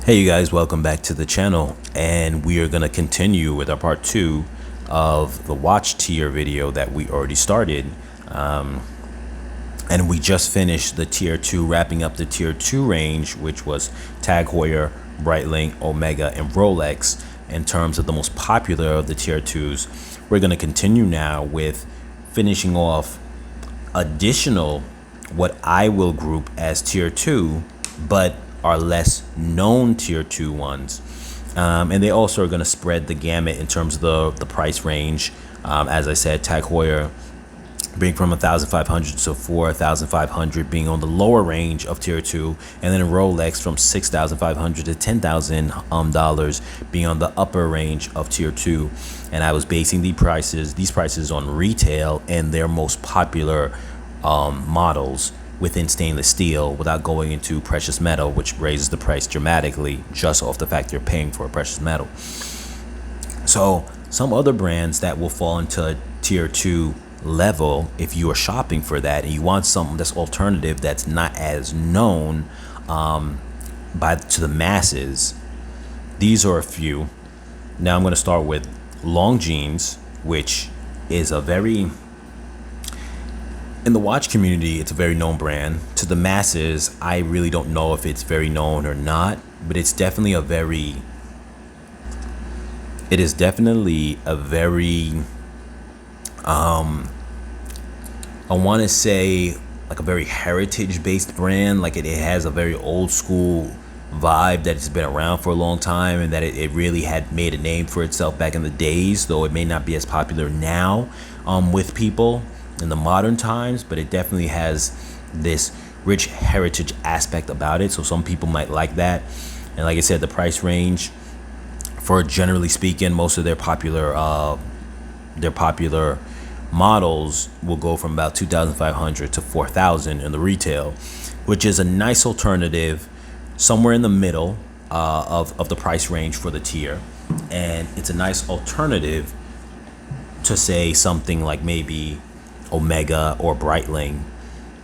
Hey you guys, welcome back to the channel, and we are going to continue with our part 2 of the watch tier video that we already started. And we just finished the tier 2, wrapping up the tier 2 range, which was Tag Heuer, Breitling, Omega, and Rolex in terms of the most popular of the tier 2s. We're going to continue now with finishing off additional what I will group as tier 2, but are less known tier 2 ones. And they also are going to spread the gamut in terms of the price range. As I said, Tag Heuer being from 1,500 to 4,500, being on the lower range of tier 2, and then Rolex from 6,500 to $10,000 being on the upper range of tier 2. And I was basing these prices on retail and their most popular models within stainless steel, without going into precious metal, which raises the price dramatically just off the fact you're paying for a precious metal. So some other brands that will fall into tier 2 level, if you are shopping for that and you want something that's alternative, that's not as known to the masses, these are a few. Now I'm going to start with Longines, which is a very, in the watch community, it's a very known brand. To the masses, I really don't know if it's very known or not, but it's definitely a very, I want to say like a very heritage based brand. Like it has a very old school vibe that has been around for a long time, and that it really had made a name for itself back in the days, though it may not be as popular now with people in the modern times, but it definitely has this rich heritage aspect about it. So some people might like that. And like I said, the price range for, generally speaking, most of their popular models will go from about 2,500 to 4,000 in the retail, which is a nice alternative somewhere in the middle of the price range for the tier. And it's a nice alternative to say something like maybe Omega or Breitling,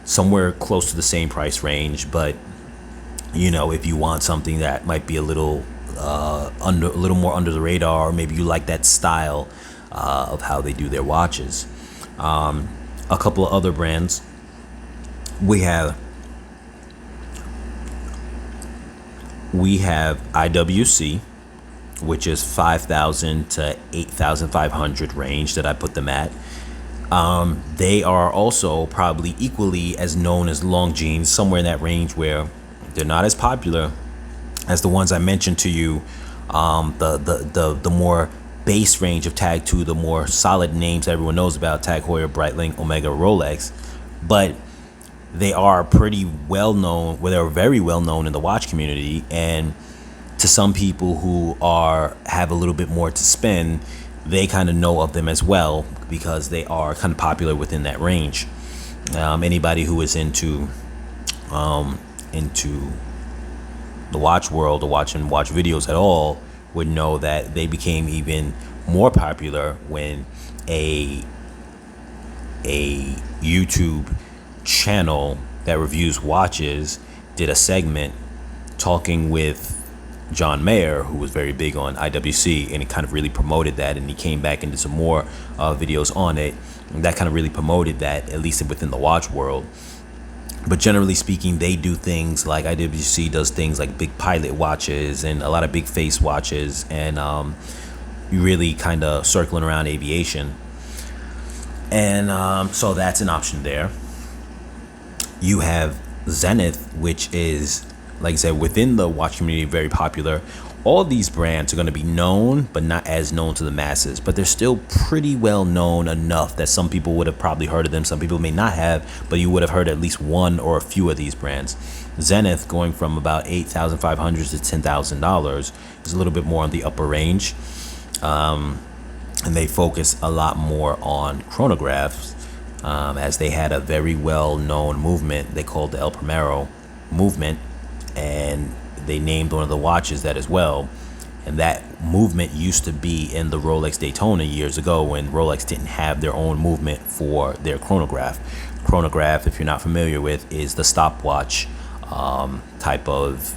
somewhere close to the same price range. But you know, if you want something that might be a little more under the radar, or maybe you like that style of how they do their watches. A couple of other brands, we have IWC, which is 5,000 to 8,500 range that I put them at. They are also probably equally as known as Longines, somewhere in that range, where they're not as popular as the ones I mentioned to you. The more base range of Tag 2, the more solid names everyone knows about: Tag Heuer, Breitling, Omega, Rolex. But they are pretty well known, well, they're very well known in the watch community, and to some people who have a little bit more to spend, they kind of know of them as well, because they are kind of popular within that range. Anybody who is into the watch world, or watching watch videos at all, would know that they became even more popular when a YouTube channel that reviews watches did a segment talking with John Mayer, who was very big on IWC, and it kind of really promoted that, and he came back and did some more videos on it, and that kind of really promoted that, at least within the watch world. But generally speaking, they do things like, IWC does things like big pilot watches and a lot of big face watches, and really kind of circling around aviation. And so that's an option there. You have Zenith, which is, like I said, within the watch community, very popular. All these brands are going to be known, but not as known to the masses. But they're still pretty well known enough that some people would have probably heard of them. Some people may not have, but you would have heard at least one or a few of these brands. Zenith, going from about $8,500 to $10,000, is a little bit more on the upper range. And they focus a lot more on chronographs, as they had a very well-known movement they called the El Primero movement, and they named one of the watches that as well. And that movement used to be in the Rolex Daytona years ago, when Rolex didn't have their own movement for their chronograph. Chronograph, if you're not familiar with, is the stopwatch type of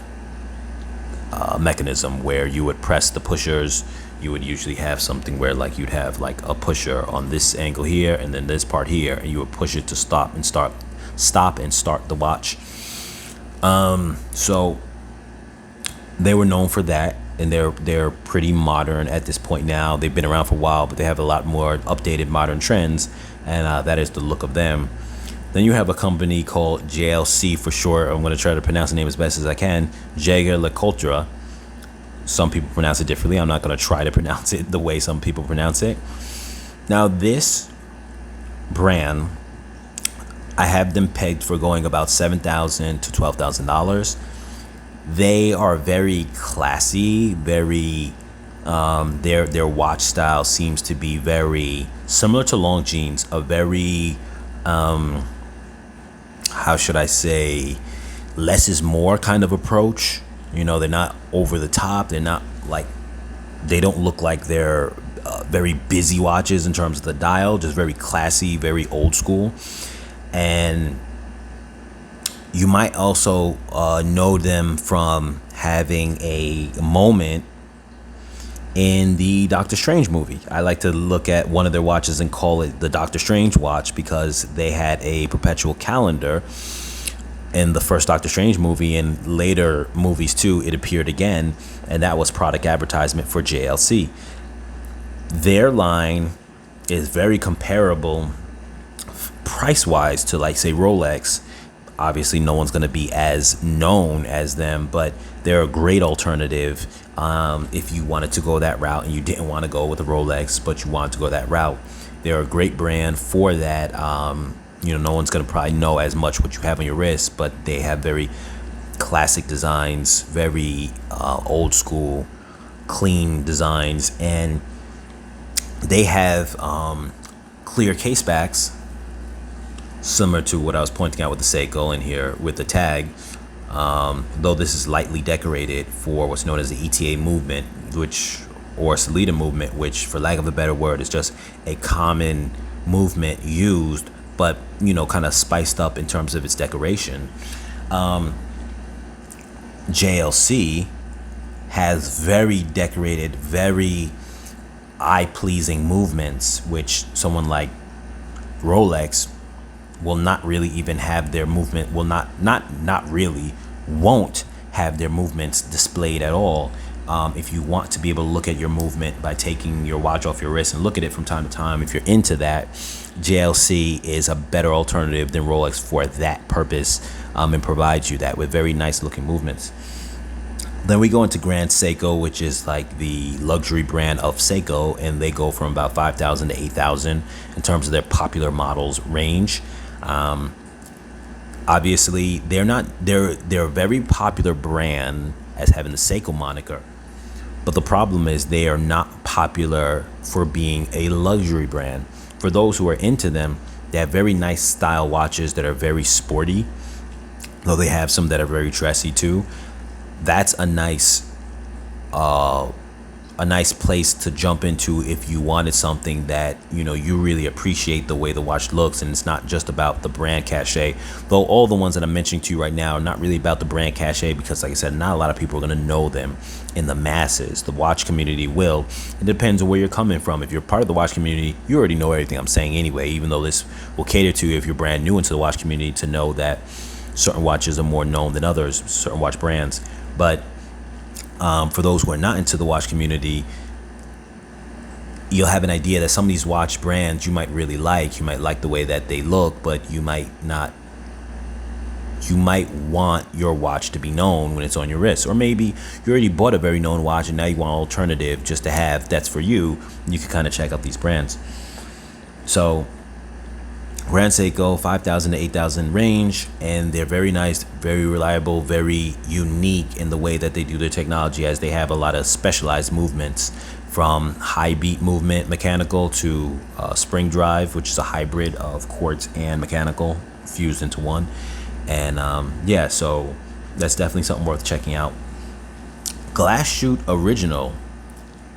mechanism where you would press the pushers. You would usually have something where like you'd have like a pusher on this angle here and then this part here, and you would push it to stop and start the watch. So they were known for that, and they're pretty modern at this point now. They've been around for a while, but they have a lot more updated modern trends, and that is the look of them. Then you have a company called JLC for short. I'm going to try to pronounce the name as best as I can. Jaeger-LeCoultre. Some people pronounce it differently. I'm not going to try to pronounce it the way some people pronounce it. Now, this brand, I have them pegged for going about $7,000 to $12,000. They are very classy, very their watch style seems to be very similar to Longines, a very how should I say, less is more kind of approach. You know, they're not over the top. They're not like, they don't look like they're very busy watches in terms of the dial, just very classy, very old school. And you might also know them from having a moment in the Doctor Strange movie. I like to look at one of their watches and call it the Doctor Strange watch, because they had a perpetual calendar in the first Doctor Strange movie, and later movies too, it appeared again, and that was product advertisement for JLC. Their line is very comparable price-wise to, like, say, Rolex. Obviously, no one's going to be as known as them, but they're a great alternative if you wanted to go that route and you didn't want to go with a Rolex, but you wanted to go that route. They're a great brand for that. You know, no one's going to probably know as much what you have on your wrist, but they have very classic designs, very old school, clean designs, and they have clear case backs, similar to what I was pointing out with the Seiko in here with the tag, though this is lightly decorated for what's known as the ETA movement, or Salida movement, which, for lack of a better word, is just a common movement used, but, you know, kind of spiced up in terms of its decoration. JLC has very decorated, very eye-pleasing movements, which someone like Rolex will not really even have their movement, won't have their movements displayed at all. If you want to be able to look at your movement by taking your watch off your wrist and look at it from time to time, if you're into that, JLC is a better alternative than Rolex for that purpose, and provides you that with very nice looking movements. Then we go into Grand Seiko, which is like the luxury brand of Seiko, and they go from about $5,000 to $8,000 in terms of their popular models range. Obviously, they're a very popular brand as having the Seiko moniker, but the problem is they are not popular for being a luxury brand. For those who are into them, they have very nice style watches that are very sporty, though they have some that are very dressy too. That's a nice place to jump into if you wanted something that, you know, you really appreciate the way the watch looks, and it's not just about the brand cachet. Though all the ones that I'm mentioning to you right now are not really about the brand cachet, because, like I said, not a lot of people are going to know them in the masses. The watch community will. It depends on where you're coming from. If you're part of the watch community, you already know everything I'm saying anyway, even though this will cater to, if you're brand new into the watch community, to know that certain watches are more known than others, certain watch brands. But for those who are not into the watch community, you'll have an idea that some of these watch brands you might really like. You might like the way that they look, but you might not. You might want your watch to be known when it's on your wrist. Or maybe you already bought a very known watch and now you want an alternative just to have that's for you. You can kind of check out these brands. So Grand Seiko, 5,000 to 8,000 range, and they're very nice, very reliable, very unique in the way that they do their technology, as they have a lot of specialized movements, from high beat movement mechanical to spring drive, which is a hybrid of quartz and mechanical fused into one. And yeah, so that's definitely something worth checking out. Glashutte original,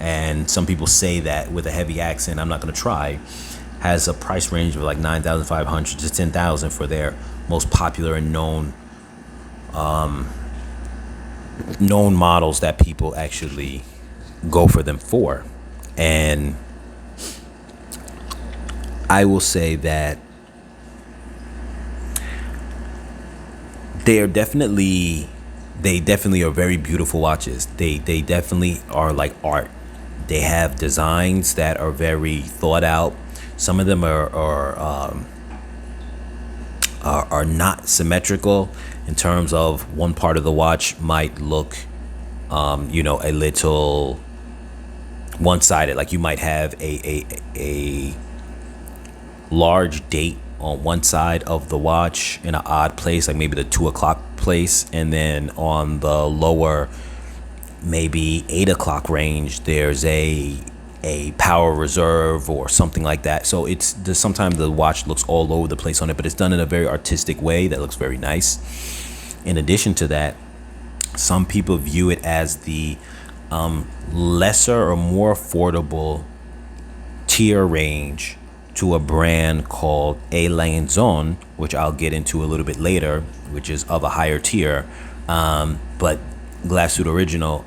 and some people say that with a heavy accent, I'm not going to try, has a price range of like $9,500 to $10,000 for their most popular and known known models that people actually go for them for. And I will say that they definitely are very beautiful watches. They definitely are like art. They have designs that are very thought out. Some of them are not symmetrical in terms of one part of the watch might look a little one-sided. Like you might have a large date on one side of the watch in an odd place, like maybe the 2 o'clock place, and then on the lower, maybe 8 o'clock range, there's a power reserve or something like that. So sometimes the watch looks all over the place on it, but it's done in a very artistic way that looks very nice. In addition to that, some people view it as the lesser or more affordable tier range to a brand called a Lange Sohne, which I'll get into a little bit later, which is of a higher tier. But Glashutte Original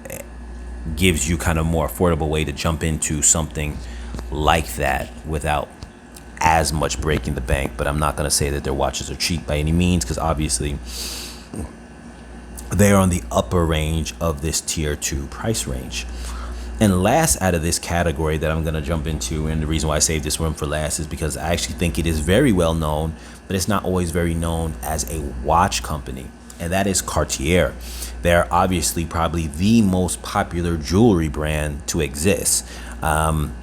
gives you kind of more affordable way to jump into something like that without as much breaking the bank. But I'm not going to say that their watches are cheap by any means, because obviously they're on the upper range of this tier 2 price range. And last out of this category that I'm going to jump into, and the reason why I saved this one for last is because I actually think it is very well known, but it's not always very known as a watch company, and that is Cartier. They're obviously probably the most popular jewelry brand to exist. Some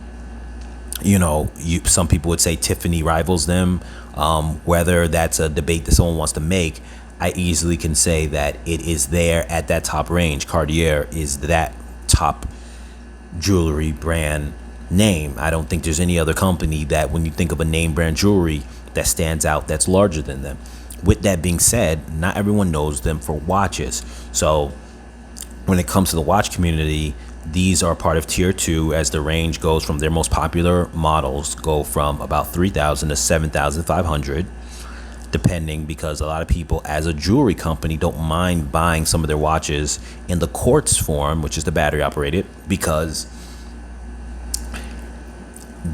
people would say Tiffany rivals them. Whether that's a debate that someone wants to make, I easily can say that it is there at that top range. Cartier is that top jewelry brand name. I don't think there's any other company that, when you think of a name brand jewelry, that stands out that's larger than them. With that being said, not everyone knows them for watches. So when it comes to the watch community, these are part of tier 2, as the range goes from their most popular models go from about 3,000 to 7,500, depending, because a lot of people as a jewelry company don't mind buying some of their watches in the quartz form, which is the battery operated, because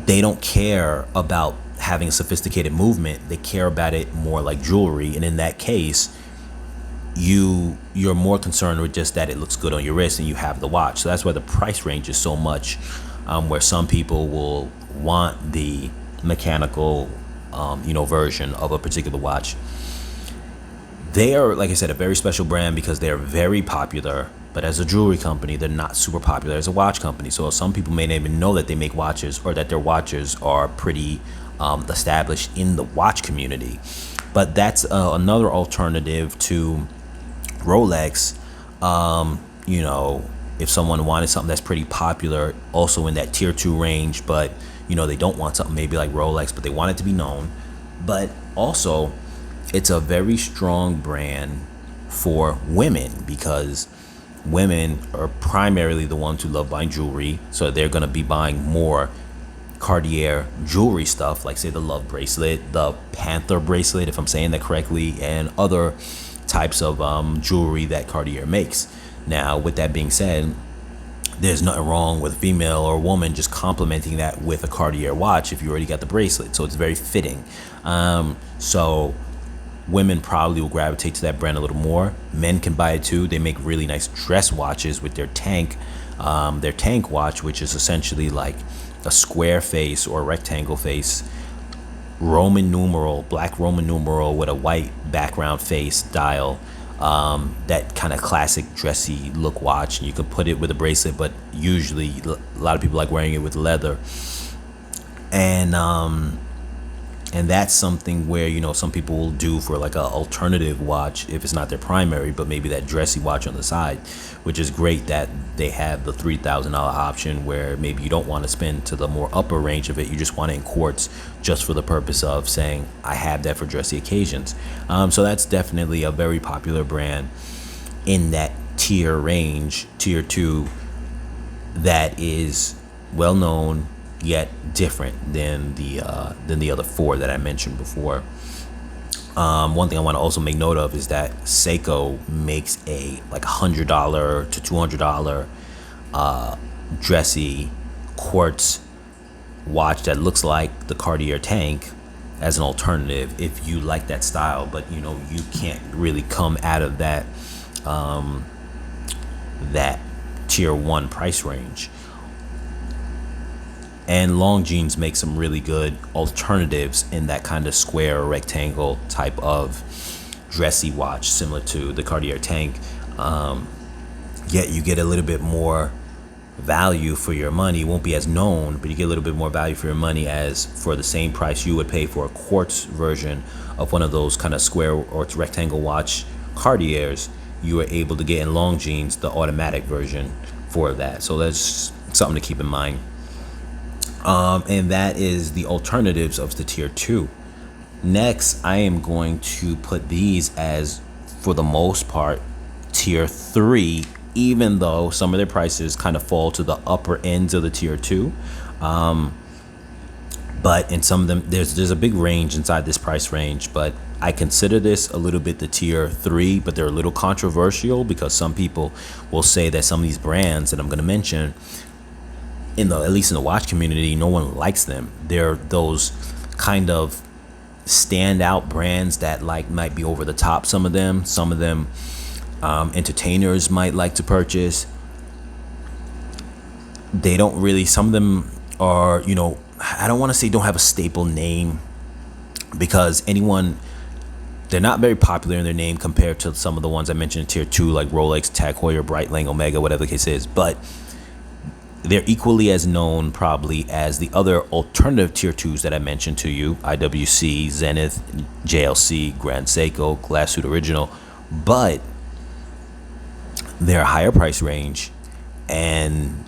they don't care about having a sophisticated movement. They care about it more like jewelry, and in that case you're more concerned with just that it looks good on your wrist and you have the watch. So that's why the price range is so much, where some people will want the mechanical version of a particular watch. They are, like I said, a very special brand because they're very popular, but as a jewelry company, they're not super popular as a watch company. So some people may not even know that they make watches, or that their watches are pretty established in the watch community. But that's another alternative to Rolex. If someone wanted something that's pretty popular, also in that tier 2 range, but they don't want something maybe like Rolex, but they want it to be known. But also, it's a very strong brand for women, because women are primarily the ones who love buying jewelry. So they're going to be buying more Cartier jewelry stuff, like say the Love bracelet, the Panther bracelet, if I'm saying that correctly, and other types of jewelry that Cartier makes. Now, with that being said, there's nothing wrong with a female or a woman just complementing that with a Cartier watch if you already got the bracelet. So it's very fitting. So women probably will gravitate to that brand a little more. Men can buy it too. They make really nice dress watches with their tank watch, which is essentially like a square face or a rectangle face, black Roman numeral with a white background face dial. That kind of classic dressy look watch, and you can put it with a bracelet, but usually a lot of people like wearing it with leather. And that's something where some people will do for like a alternative watch if it's not their primary, but maybe that dressy watch on the side, which is great that they have the $3,000 option, where maybe you don't want to spend to the more upper range of it. You just want it in quartz, just for the purpose of saying I have that for dressy occasions. So that's definitely a very popular brand in that tier range, tier 2, that is well known yet different than the other 4 that I mentioned before. One thing I want to also make note of is that Seiko makes a like $100 to $200 dressy quartz watch that looks like the Cartier tank as an alternative if you like that style, but you know you can't really come out of that that tier 1 price range. And Longines make some really good alternatives in that kind of square or rectangle type of dressy watch, similar to the Cartier tank. Yet you get a little bit more value for your money. It won't be as known, but you get a little bit more value for your money, as for the same price you would pay for a quartz version of one of those kind of square or rectangle watch Cartiers, you are able to get in Longines the automatic version for that. So that's something to keep in mind. And that is the alternatives of the tier 2. Next, I am going to put these as, for the most part, tier 3, even though some of their prices kind of fall to the upper ends of the tier 2. But in some of them, there's a big range inside this price range, but I consider this a little bit the tier 3, but they're a little controversial because some people will say that some of these brands that I'm going to mention, at least in the watch community, no one likes them. They're those kind of standout brands that like might be over the top. Some of them entertainers might like to purchase. They don't really, some of them are, I don't want to say don't have a staple name, because they're not very popular in their name compared to some of the ones I mentioned in tier 2, like Rolex, Tag Heuer, Breitling, Omega, whatever the case is. But they're equally as known probably as the other alternative tier 2s that I mentioned to you: IWC, Zenith, JLC, Grand Seiko, Glashutte Original. But they're a higher price range, and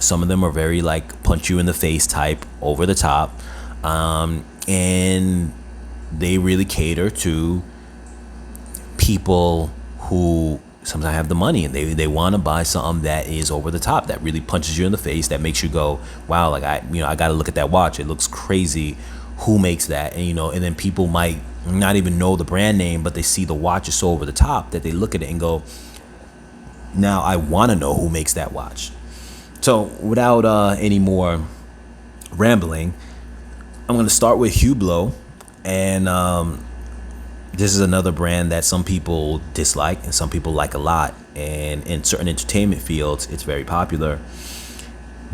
some of them are very like punch you in the face type, over the top, and they really cater to people who sometimes have the money and they want to buy something that is over the top, that really punches you in the face, that makes you go, wow, like I got to look at that watch, it looks crazy, who makes that? And and then people might not even know the brand name, but they see the watch is so over the top that they look at it and go, now I want to know who makes that watch. So without any more rambling, I'm going to start with Hublot. And this is another brand that some people dislike and some people like a lot. And in certain entertainment fields, it's very popular.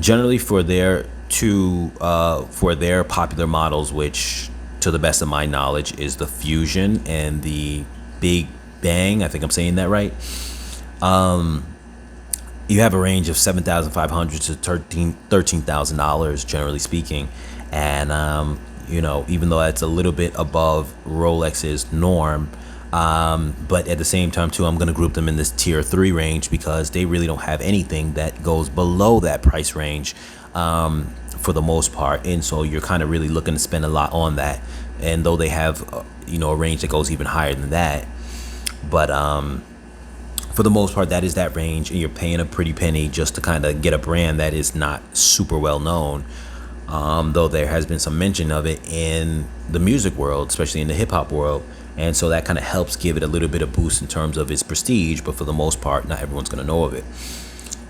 Generally for their popular models, which to the best of my knowledge is the Fusion and the Big Bang. I think I'm saying that right. You have a range of $7,500 to $13,000, generally speaking. And, even though that's a little bit above Rolex's norm, but at the same time too, I'm going to group them in this tier 3 range because they really don't have anything that goes below that price range, for the most part. And so you're kind of really looking to spend a lot on that. And though they have, a range that goes even higher than that, but, for the most part, that is that range, and you're paying a pretty penny just to kind of get a brand that is not super well known. Though there has been some mention of it in the music world, especially in the hip hop world. And so that kind of helps give it a little bit of boost in terms of its prestige, but for the most part, not everyone's going to know of it.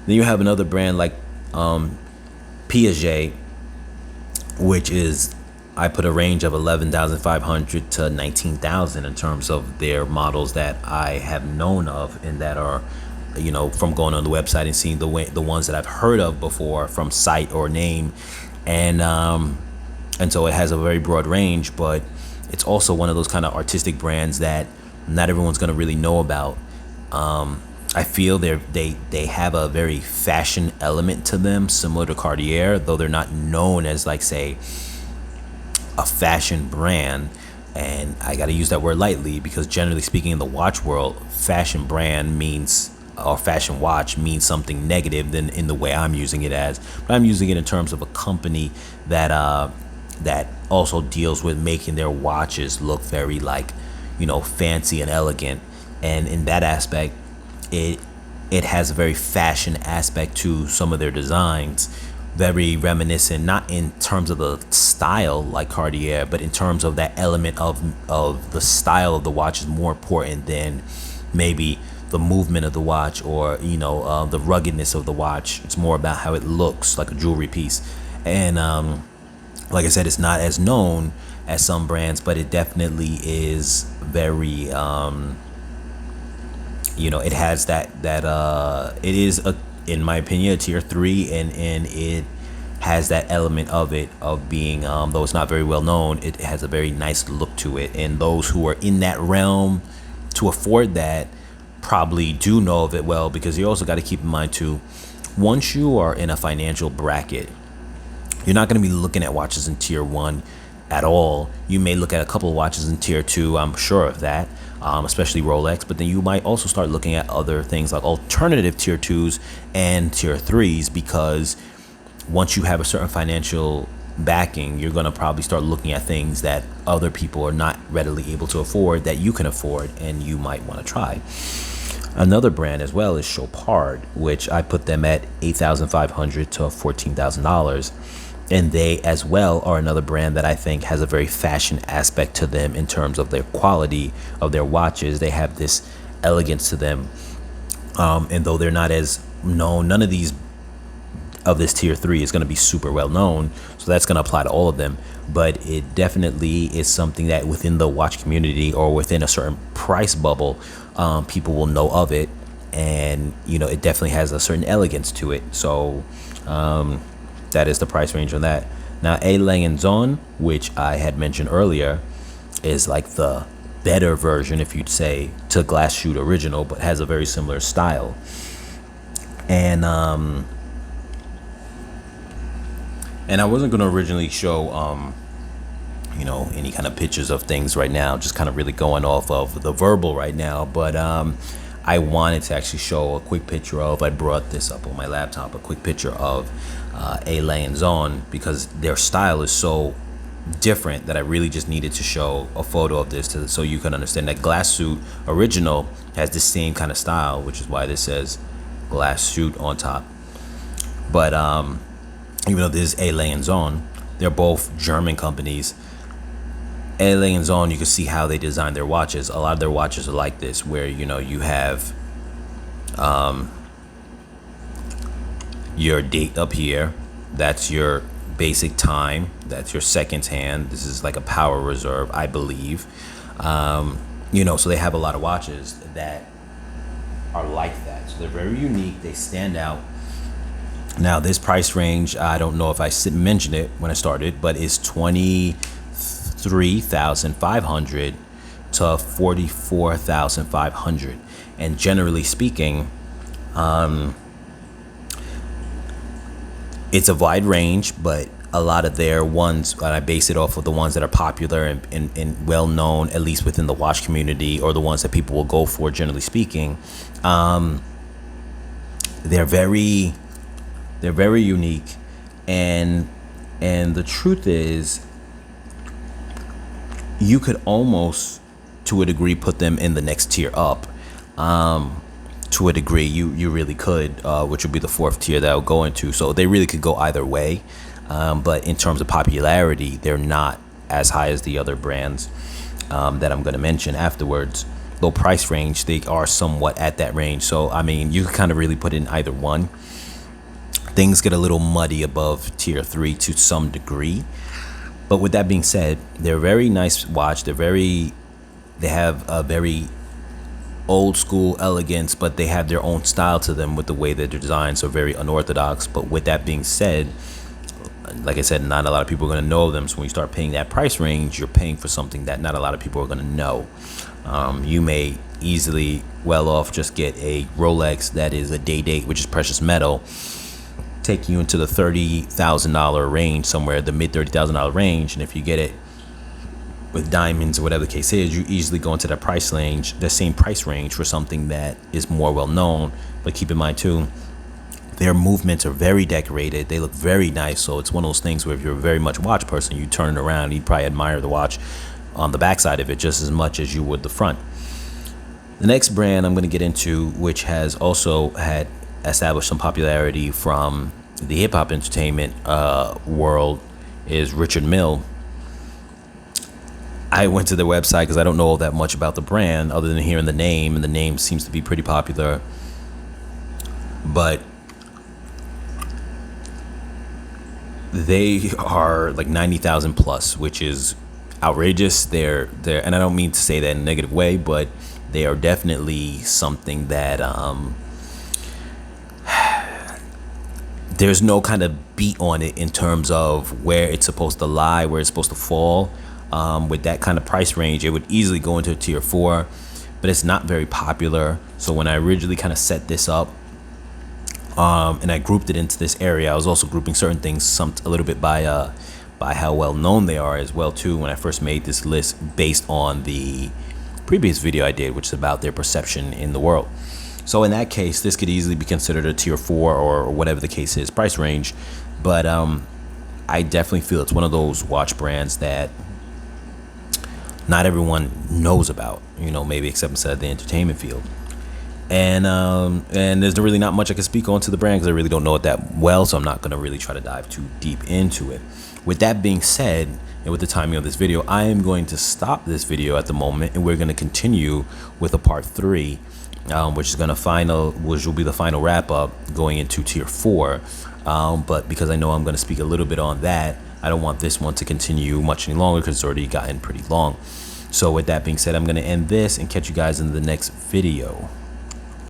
Then you have another brand like Piaget, which is, I put a range of $11,500 to $19,000 in terms of their models that I have known of, and that are, from going on the website and seeing the ones that I've heard of before from sight or name. And so it has a very broad range, but it's also one of those kind of artistic brands that not everyone's going to really know about. I feel they have a very fashion element to them, similar to Cartier, though they're not known as, like, say, a fashion brand. And I got to use that word lightly, because generally speaking in the watch world, fashion brand means, or fashion watch means something negative than in the way I'm using it as. But I'm using it in terms of a company that that also deals with making their watches look very, like, fancy and elegant. And in that aspect, it has a very fashion aspect to some of their designs. very reminiscent, not in terms of the style like Cartier, but in terms of that element of the style of the watch is more important than maybe the movement of the watch, or the ruggedness of the watch. It's more about how it looks like a jewelry piece. And like I said, it's not as known as some brands, but it definitely is very it has it is in my opinion a tier 3, and it has that element of it of being though it's not very well known, it has a very nice look to it, and those who are in that realm to afford that probably do know of it well, because you also got to keep in mind too, once you are in a financial bracket, you're not going to be looking at watches in tier 1 at all. You may look at a couple of watches in tier 2, I'm sure of that, especially Rolex, but then you might also start looking at other things like alternative tier 2s and tier 3s, because once you have a certain financial backing, you're going to probably start looking at things that other people are not readily able to afford that you can afford, and you might want to try. Another brand as well is Chopard, which I put them at $8,500 to $14,000. And they as well are another brand that I think has a very fashion aspect to them in terms of their quality of their watches. They have this elegance to them. And though they're not as known, none of these of this tier 3 is going to be super well known. So that's going to apply to all of them. But it definitely is something that within the watch community or within a certain price bubble, people will know of it. And, it definitely has a certain elegance to it. So, that is the price range on that. Now, a Lange Sohne, which I had mentioned earlier, is like the better version, if you'd say, to Glashutte original, but has a very similar style. And I wasn't going to originally show, any kind of pictures of things right now, just kind of really going off of the verbal right now. But I wanted to actually show a quick picture of, I brought this up on my laptop, a quick picture of a Lange Sohne, because their style is so different that I really just needed to show a photo of this so you can understand that Glashutte original has the same kind of style, which is why this says Glashutte on top. But even though this is a Lange Sohne, they're both German companies. A Lange Sohne, you can see how they design their watches. A lot of their watches are like this, where you have your date up here. That's your basic time. That's your seconds hand. This is like a power reserve, I believe. So they have a lot of watches that are like that. So they're very unique. They stand out. Now, this price range, I don't know if I mentioned it when I started, but it's $23,500 to $44,500. And generally speaking, it's a wide range, but a lot of their ones, I base it off of the ones that are popular and well known, at least within the watch community, or the ones that people will go for, generally speaking. They're very unique, and the truth is, you could almost, to a degree, put them in the next tier up. To a degree, you really could, which would be the fourth tier that I'll go into. So they really could go either way. But in terms of popularity, they're not as high as the other brands that I'm going to mention afterwards. Low price range, they are somewhat at that range. So, I mean, you can kind of really put in either one. Things get a little muddy above tier 3 to some degree. But with that being said, they're a very nice watch. They have a very old school elegance, but they have their own style to them with the way that they're designed, so very unorthodox. But with that being said, like I said, not a lot of people are going to know them. So when you start paying that price range, you're paying for something that not a lot of people are going to know. You may easily well off just get a Rolex that is a day date, which is precious metal, take you into the $30,000 range, somewhere the mid $30,000 range. And if you get it with diamonds or whatever the case is, you easily go into that price range, the same price range, for something that is more well known. But keep in mind too, their movements are very decorated. They look very nice. So it's one of those things where if you're a very much watch person, you turn it around, you'd probably admire the watch on the backside of it just as much as you would the front. The next brand I'm going to get into, which has also had established some popularity from the hip hop entertainment world is Richard Mille. I went to their website because I don't know all that much about the brand other than hearing the name, and the name seems to be pretty popular. But they are like 90,000 plus, which is outrageous. They're and I don't mean to say that in a negative way, but they are definitely something that there's no kind of beat on it in terms of where it's supposed to lie, where it's supposed to fall. With that kind of price range, it would easily go into a tier 4, but it's not very popular. So when I originally kind of set this up, and I grouped it into this area, I was also grouping certain things a little bit by how well known they are as well too, when I first made this list based on the previous video I did, which is about their perception in the world. So in that case, this could easily be considered a tier 4 or whatever the case is, price range. But I definitely feel it's one of those watch brands that not everyone knows about, maybe except inside the entertainment field. And there's really not much I can speak on to the brand because I really don't know it that well, so I'm not going to really try to dive too deep into it. With that being said, and with the timing of this video, I am going to stop this video at the moment, and we're going to continue with a part 3, which will be the final wrap up going into tier 4. But because I know I'm going to speak a little bit on that, I don't want this one to continue much any longer because it's already gotten pretty long. So with that being said, I'm going to end this and catch you guys in the next video.